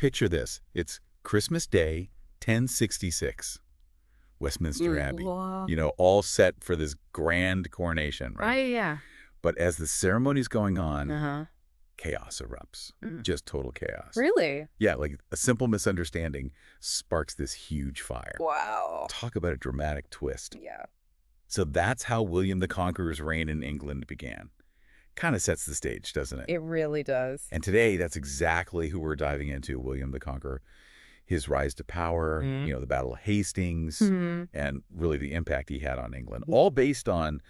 picture this. It's Christmas Day, 1066, Westminster Abbey. Wow. All set for this grand coronation, right? Right, yeah. But as the ceremony's going on, Uh-huh. chaos erupts. Just total chaos. Really? Yeah, like a simple misunderstanding sparks this huge fire. Wow. Talk about a dramatic twist. Yeah. So that's how William the Conqueror's reign in England began. Kind of sets the stage, doesn't it? It really does. And today, that's exactly who we're diving into, William the Conqueror. His rise to power, the Battle of Hastings, and really the impact he had on England. All based on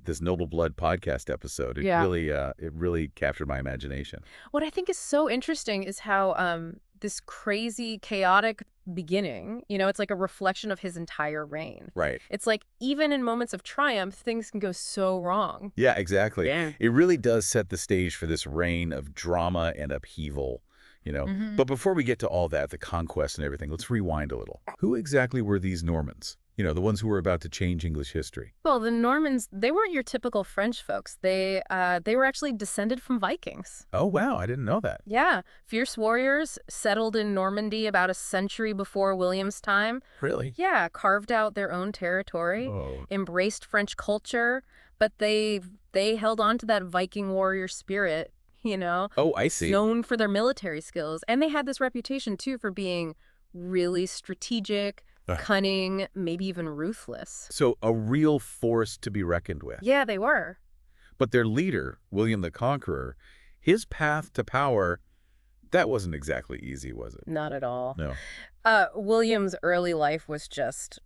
this Noble Blood podcast episode. It really captured my imagination. What I think is so interesting is how this crazy, chaotic beginning, it's like a reflection of his entire reign. Right. It's like even in moments of triumph, things can go so wrong. Yeah, exactly. Yeah. It really does set the stage for this reign of drama and upheaval. But before we get to all that, the conquest and everything, let's rewind a little. Who exactly were these Normans? The ones who were about to change English history. Well, the Normans, they weren't your typical French folks. They were actually descended from Vikings. Oh, wow. I didn't know that. Yeah. Fierce warriors settled in Normandy about a century before William's time. Really? Yeah, carved out their own territory, embraced French culture, but they held on to that Viking warrior spirit, Oh, I see. known for their military skills. And they had this reputation, too, for being really strategic, cunning, maybe even ruthless. So a real force to be reckoned with. Yeah, they were. But their leader, William the Conqueror, his path to power, that wasn't exactly easy, was it? Not at all. No. William's early life was just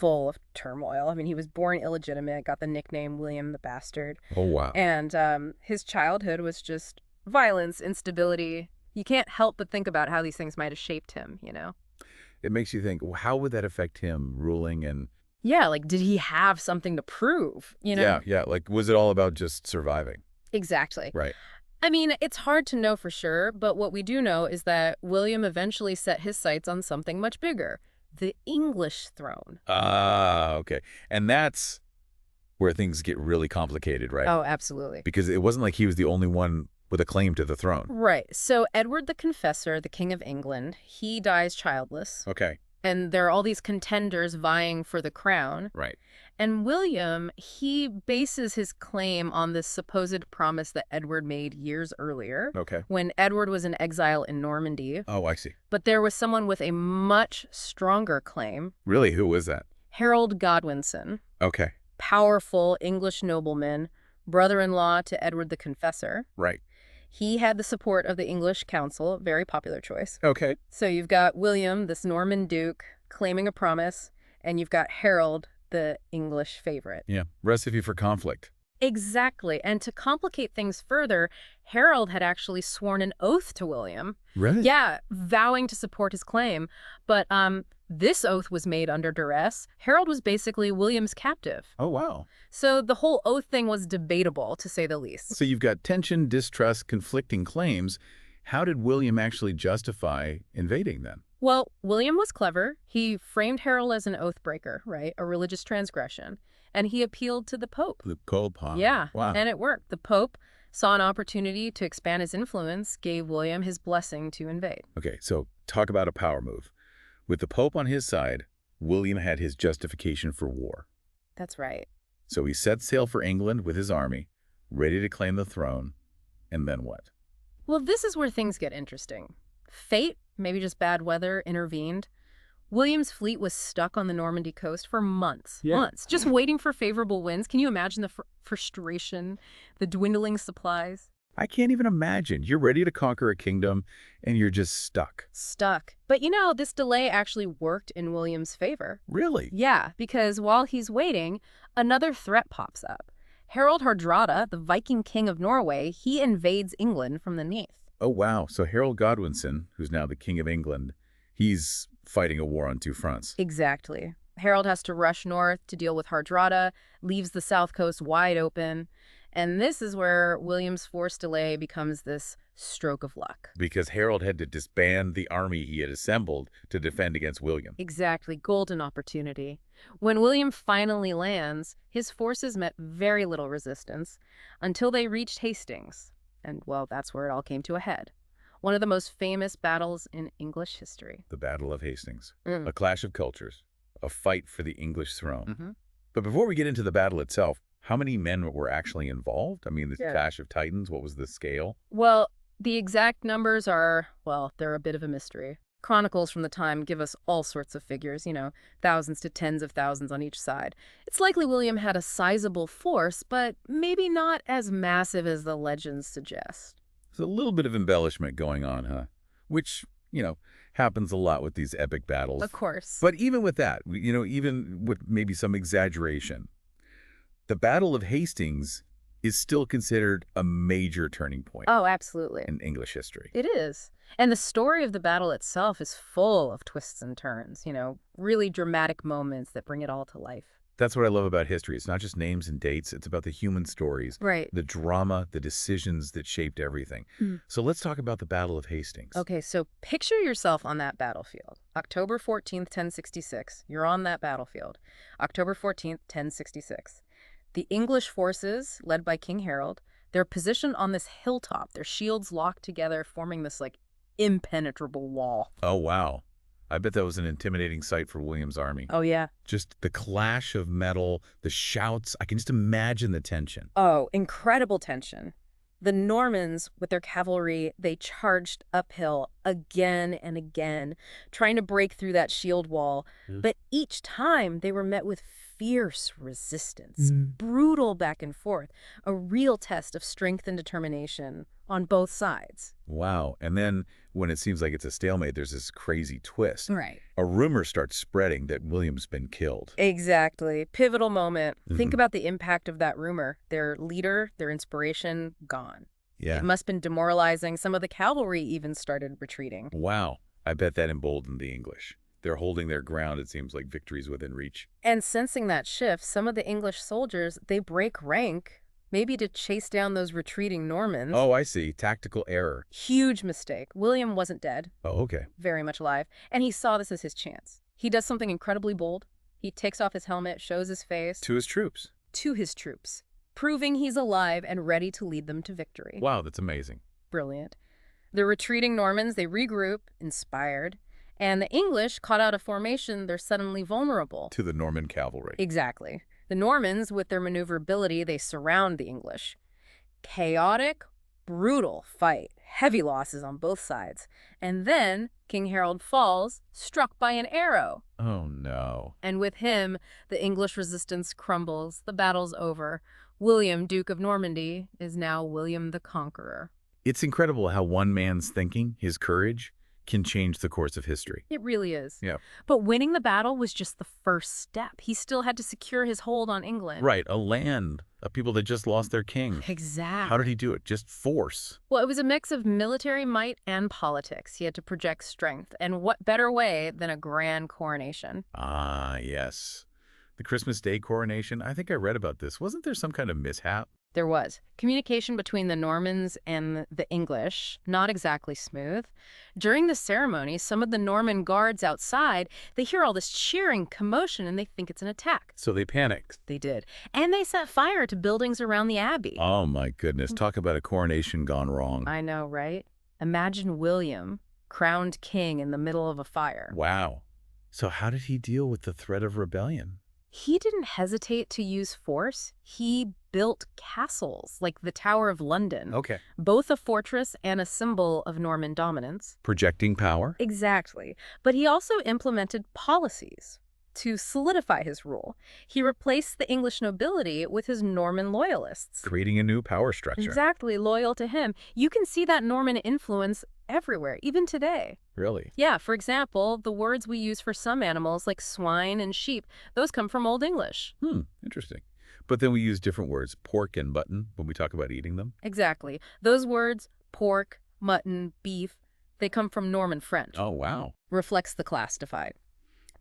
full of turmoil. I mean, he was born illegitimate, got the nickname William the Bastard. Oh, wow. And his childhood was just violence, instability. You can't help but think about how these things might have shaped him, It makes you think, well, how would that affect him ruling and... Yeah, like, did he have something to prove, Yeah, like, was it all about just surviving? Exactly. Right. I mean, it's hard to know for sure, but what we do know is that William eventually set his sights on something much bigger. The English throne. Ah, okay. And that's where things get really complicated, right? Oh, absolutely. Because it wasn't like he was the only one with a claim to the throne. Right. So Edward the Confessor, the King of England, he dies childless. Okay. And there are all these contenders vying for the crown. Right. And William, he bases his claim on this supposed promise that Edward made years earlier. Okay. When Edward was in exile in Normandy. Oh, I see. But there was someone with a much stronger claim. Really? Who was that? Harold Godwinson. Okay. Powerful English nobleman, brother-in-law to Edward the Confessor. Right. He had the support of the English council, very popular choice. Okay. So you've got William, this Norman duke, claiming a promise, and you've got Harold, the English favorite. Yeah. Recipe for conflict. Exactly. And to complicate things further, Harold had actually sworn an oath to William. Really? Yeah, vowing to support his claim. But this oath was made under duress. Harold was basically William's captive. Oh, wow. So the whole oath thing was debatable, to say the least. So you've got tension, distrust, conflicting claims. How did William actually justify invading then? Well, William was clever. He framed Harold as an oath breaker, right? A religious transgression. And he appealed to the Pope. The Pope, huh? Yeah, Wow. and it worked. The Pope saw an opportunity to expand his influence, gave William his blessing to invade. Okay, so talk about a power move. With the Pope on his side, William had his justification for war. That's right. So he set sail for England with his army, ready to claim the throne. And then what? Well, this is where things get interesting. Fate, maybe just bad weather, intervened. William's fleet was stuck on the Normandy coast for months, just waiting for favorable winds. Can you imagine the frustration, the dwindling supplies? I can't even imagine. You're ready to conquer a kingdom, and you're just stuck. Stuck. But this delay actually worked in William's favor. Really? Yeah, because while he's waiting, another threat pops up. Harold Hardrada, the Viking king of Norway, he invades England from the north. Oh, wow. So Harold Godwinson, who's now the King of England, he's fighting a war on two fronts. Exactly. Harold has to rush north to deal with Hardrada, leaves the south coast wide open. And this is where William's forced delay becomes this stroke of luck. Because Harold had to disband the army he had assembled to defend against William. Exactly. Golden opportunity. When William finally lands, his forces met very little resistance until they reached Hastings. And, well, that's where it all came to a head. One of the most famous battles in English history. The Battle of Hastings. Mm. A clash of cultures. A fight for the English throne. Mm-hmm. But before we get into the battle itself, how many men were actually involved? I mean, the Clash of Titans, what was the scale? Well, the exact numbers are, well, they're a bit of a mystery. Chronicles from the time give us all sorts of figures, thousands to tens of thousands on each side. It's likely William had a sizable force, but maybe not as massive as the legends suggest. There's a little bit of embellishment going on, huh? Which, happens a lot with these epic battles. Of course. But even with that, even with maybe some exaggeration, the Battle of Hastings is still considered a major turning point. Oh, absolutely. In English history. It is. And the story of the battle itself is full of twists and turns, really dramatic moments that bring it all to life. That's what I love about history. It's not just names and dates. It's about the human stories, right? The drama, the decisions that shaped everything. So let's talk about the Battle of Hastings. Okay, so picture yourself on that battlefield. October 14th, 1066. You're on that battlefield. October 14th, 1066. The English forces, led by King Harold, they're positioned on this hilltop, their shields locked together, forming this, impenetrable wall. Oh, wow. I bet that was an intimidating sight for William's army. Oh, yeah. Just the clash of metal, the shouts. I can just imagine the tension. Oh, incredible tension. The Normans, with their cavalry, they charged uphill again and again, trying to break through that shield wall. But each time they were met with fierce resistance, brutal back and forth, a real test of strength and determination on both sides. Wow. And then when it seems like it's a stalemate, there's this crazy twist. Right. A rumor starts spreading that William's been killed. Exactly. Pivotal moment. Think about the impact of that rumor. Their leader, their inspiration, gone. Yeah. It must have been demoralizing. Some of the cavalry even started retreating. Wow. I bet that emboldened the English. They're holding their ground. It seems like victory's within reach. And sensing that shift, some of the English soldiers, they break rank, maybe to chase down those retreating Normans. Oh, I see. Tactical error. Huge mistake. William wasn't dead. Oh, okay. Very much alive. And he saw this as his chance. He does something incredibly bold. He takes off his helmet, shows his face. To his troops. To his troops, proving he's alive and ready to lead them to victory. Wow, that's amazing. Brilliant. The retreating Normans, they regroup, inspired. And the English, caught out of formation, they're suddenly vulnerable. To the Norman cavalry. Exactly. The Normans, with their maneuverability, they surround the English. Chaotic, brutal fight. Heavy losses on both sides. And then King Harold falls, struck by an arrow. Oh, no. And with him, the English resistance crumbles. The battle's over. William, Duke of Normandy, is now William the Conqueror. It's incredible how one man's thinking, his courage, can change the course of history. It really is. Yeah. But winning the battle was just the first step. He still had to secure his hold on England. Right, a land of people that just lost their king. Exactly. How did he do it? Just force. Well, it was a mix of military might and politics. He had to project strength. And what better way than a grand coronation? Ah, yes. The Christmas Day coronation, I think I read about this. Wasn't there some kind of mishap? There was. Communication between the Normans and the English, not exactly smooth. During the ceremony, some of the Norman guards outside, they hear all this cheering, commotion, and they think it's an attack. So they panicked. They did. And they set fire to buildings around the abbey. Oh, my goodness. Talk about a coronation gone wrong. I know, right? Imagine William, crowned king in the middle of a fire. Wow. So how did he deal with the threat of rebellion? He didn't hesitate to use force. He built castles, like the Tower of London. Okay. Both a fortress and a symbol of Norman dominance. Projecting power? Exactly. But he also implemented policies to solidify his rule. He replaced the English nobility with his Norman loyalists. Creating a new power structure. Exactly, loyal to him. You can see that Norman influence everywhere, even today. Really? Yeah, for example, the words we use for some animals like swine and sheep, those come from Old English. Interesting. But then we use different words, pork and mutton, when we talk about eating them? Exactly. Those words, pork, mutton, beef, they come from Norman French. Oh, wow. Reflects the class divide.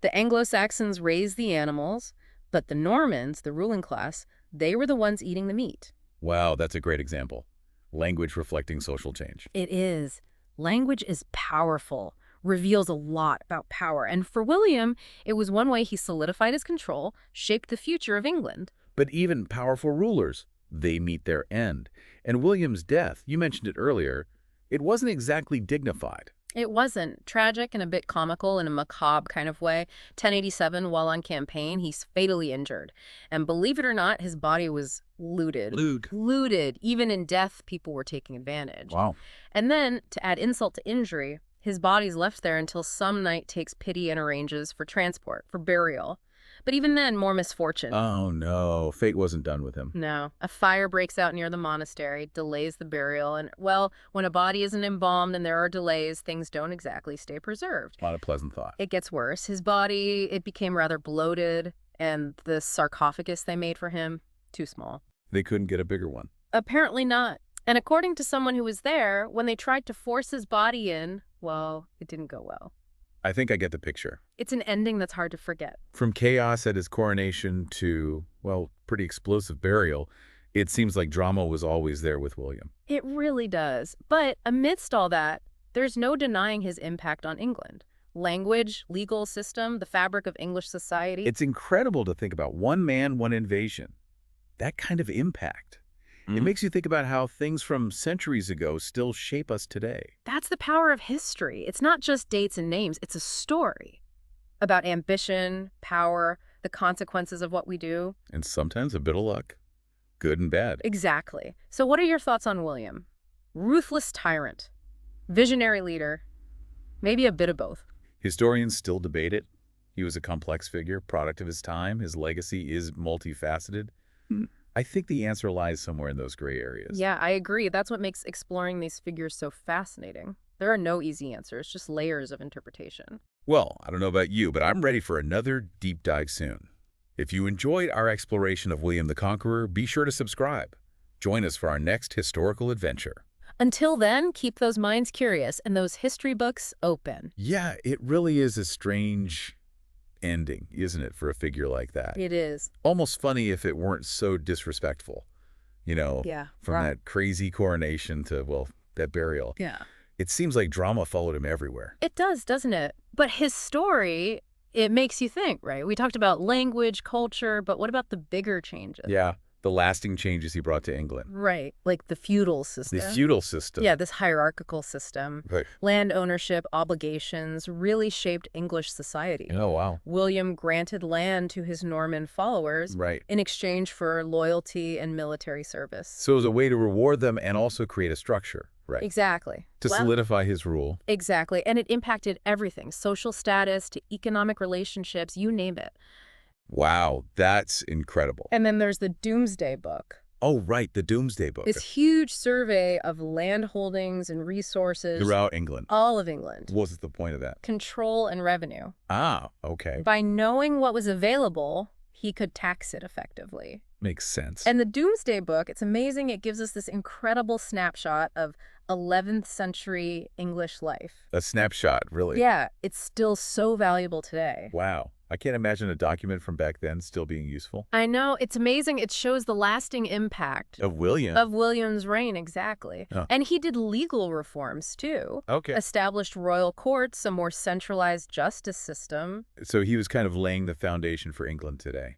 The Anglo-Saxons raised the animals, but the Normans, the ruling class, they were the ones eating the meat. Wow, that's a great example. Language reflecting social change. It is. Language is powerful, reveals a lot about power. And for William, it was one way he solidified his control, shaped the future of England. But even powerful rulers, they meet their end. And William's death, you mentioned it earlier, it wasn't exactly dignified. It wasn't. Tragic and a bit comical in a macabre kind of way. 1087, while on campaign, he's fatally injured. And believe it or not, his body was looted. Looted. Even in death, people were taking advantage. Wow. And then, to add insult to injury, his body's left there until some knight takes pity and arranges for transport, for burial. But even then, more misfortune. Oh, no. Fate wasn't done with him. No. A fire breaks out near the monastery, delays the burial, and, well, when a body isn't embalmed and there are delays, things don't exactly stay preserved. Not a pleasant thought. It gets worse. His body, it became rather bloated, and the sarcophagus they made for him, too small. They couldn't get a bigger one. Apparently not. And according to someone who was there, when they tried to force his body in, well, it didn't go well. I think I get the picture. It's an ending that's hard to forget. From chaos at his coronation to, well, pretty explosive burial, it seems like drama was always there with William. It really does. But amidst all that, there's no denying his impact on England. Language, legal system, the fabric of English society. It's incredible to think about one man, one invasion. That kind of impact. It makes you think about how things from centuries ago still shape us today. That's the power of history. It's not just dates and names. It's a story about ambition, power, the consequences of what we do. And sometimes a bit of luck, good and bad. Exactly. So what are your thoughts on William? Ruthless tyrant, visionary leader, maybe a bit of both. Historians still debate it. He was a complex figure, product of his time. His legacy is multifaceted. I think the answer lies somewhere in those gray areas. Yeah, I agree. That's what makes exploring these figures so fascinating. There are no easy answers, just layers of interpretation. Well, I don't know about you, but I'm ready for another deep dive soon. If you enjoyed our exploration of William the Conqueror, be sure to subscribe. Join us for our next historical adventure. Until then, keep those minds curious and those history books open. Yeah, it really is a strange ending, isn't it, for a figure like that? It is. Almost funny if it weren't so disrespectful, from that crazy coronation to, well, that burial. Yeah. It seems like drama followed him everywhere. It does, doesn't it? But his story, it makes you think, right? We talked about language, culture, but what about the bigger changes? Yeah, the lasting changes he brought to England. Right, like the feudal system. The feudal system. Yeah, this hierarchical system. Right. Land ownership, obligations really shaped English society. Oh, wow. William granted land to his Norman followers in exchange for loyalty and military service. So it was a way to reward them and also create a structure. Right. Exactly. To solidify his rule. Exactly. And it impacted everything, social status to economic relationships, you name it. Wow, that's incredible. And then there's the Doomsday Book. Oh, right, the Doomsday Book. This huge survey of land holdings and resources. Throughout England. All of England. What was the point of that? Control and revenue. Ah, okay. By knowing what was available, he could tax it effectively. Makes sense. And the Doomsday Book, it's amazing. It gives us this incredible snapshot of 11th century English life. A snapshot, really? Yeah, it's still so valuable today. Wow. I can't imagine a document from back then still being useful. I know. It's amazing. It shows the lasting impact of William. Of William's reign, exactly. Oh. And he did legal reforms, too. Okay. Established royal courts, a more centralized justice system. So he was kind of laying the foundation for England today.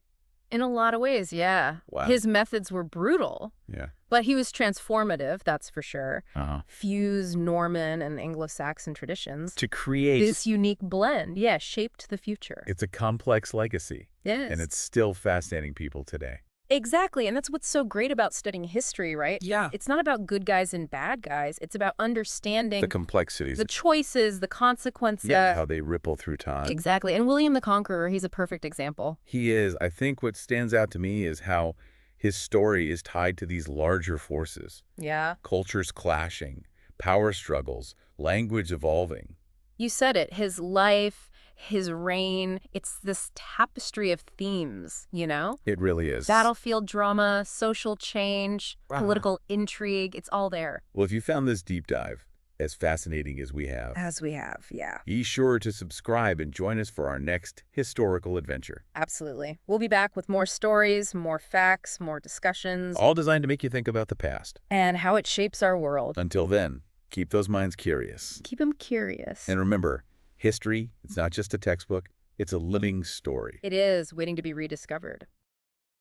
In a lot of ways, yeah. Wow. His methods were brutal. Yeah. But he was transformative, that's for sure. Uh-huh. Fused Norman and Anglo-Saxon traditions. To create this unique blend, shaped the future. It's a complex legacy. Yes. And it's still fascinating people today. Exactly, and that's what's so great about studying history, right? Yeah. It's not about good guys and bad guys. It's about understanding The complexities. the choices, the consequences. Yeah, how they ripple through time. Exactly, and William the Conqueror, he's a perfect example. He is. I think what stands out to me is how his story is tied to these larger forces. Yeah. Cultures clashing, power struggles, language evolving. You said it, his life, his reign, it's this tapestry of themes, you know? It really is. Battlefield drama, social change, political intrigue, it's all there. Well, if you found this deep dive as fascinating as we have, yeah. be sure to subscribe and join us for our next historical adventure. Absolutely. We'll be back with more stories, more facts, more discussions. All designed to make you think about the past. And how it shapes our world. Until then, keep those minds curious. Keep them curious. And remember, history, it's not just a textbook, it's a living story. It is waiting to be rediscovered.